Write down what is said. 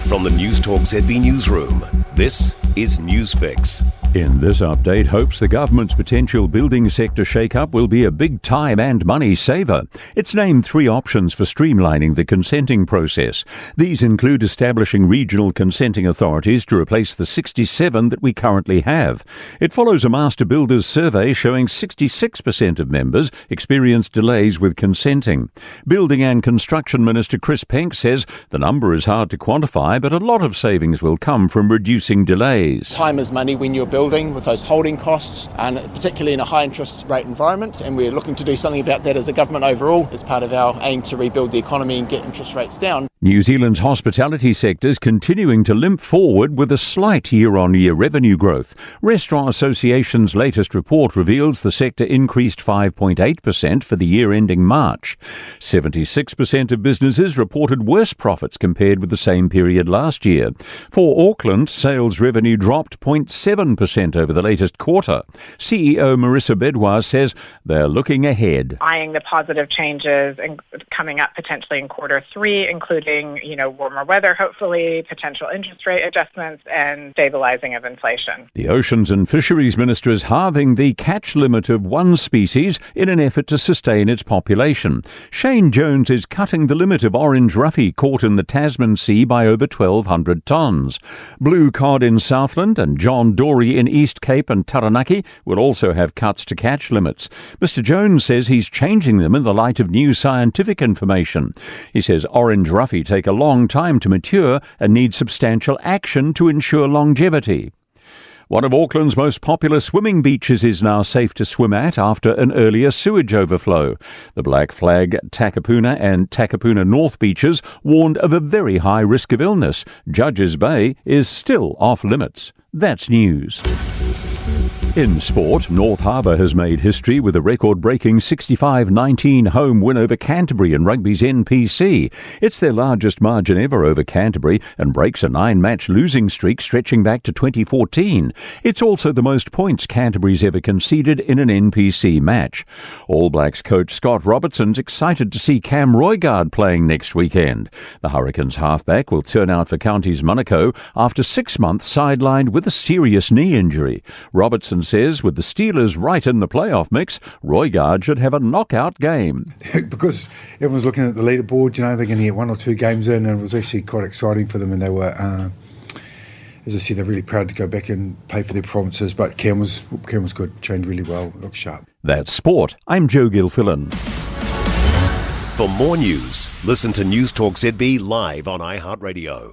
From the Newstalk ZB newsroom, this is Newsfix. In this update, hopes the government's potential building sector shake-up will be a big time and money saver. It's named 3 options for streamlining the consenting process. These include establishing regional consenting authorities to replace the 67 that we currently have. It follows a master builders survey showing 66% of members experienced delays with consenting. Building and Construction Minister Chris Penk says the number is hard to quantify, but a lot of savings will come from reducing delays. Time is money when you're building with those holding costs, and particularly in a high interest rate environment, and we're looking to do something about that as a government overall as part of our aim to rebuild the economy and get interest rates down. New Zealand's hospitality sector is continuing to limp forward with a slight year-on-year revenue growth. Restaurant Association's latest report reveals the sector increased 5.8% for the year ending March. 76% of businesses reported worse profits compared with the same period last year. For Auckland, sales revenue dropped 0.7% over the latest quarter. CEO Marissa Bedouin says they're looking ahead. Eyeing the positive changes and coming up potentially in quarter 3, including warmer weather, hopefully, potential interest rate adjustments and stabilizing of inflation. The Oceans and Fisheries Minister is halving the catch limit of one species in an effort to sustain its population. Shane Jones is cutting the limit of orange ruffy caught in the Tasman Sea by over 1,200 tonnes. Blue cod in Southland and John Dory in East Cape and Taranaki will also have cuts to catch limits. Mr Jones says he's changing them in the light of new scientific information. He says orange ruffy take a long time to mature and need substantial action to ensure longevity. One of Auckland's most popular swimming beaches is now safe to swim at after an earlier sewage overflow. The Black Flag, Takapuna and Takapuna North beaches warned of a very high risk of illness. Judges Bay is still off limits. That's news. In sport, North Harbour has made history with a record-breaking 65-19 home win over Canterbury in rugby's NPC. It's their largest margin ever over Canterbury and breaks a 9-match losing streak stretching back to 2014. It's also the most points Canterbury's ever conceded in an NPC match. All Blacks coach Scott Robertson's excited to see Cam Roigard playing next weekend. The Hurricanes halfback will turn out for Counties Monaco after 6 months sidelined with a serious knee injury. Robertson says with the Steelers right in the playoff mix, Roigard should have a knockout game. Because everyone's looking at the leaderboard, they're going to get 1 or 2 games in, and it was actually quite exciting for them, and they were, as I said, they're really proud to go back and pay for their performances, but Cam was good, trained really well, looked sharp. That's sport. I'm Joe Gilfillan. For more news, listen to Newstalk ZB live on iHeartRadio.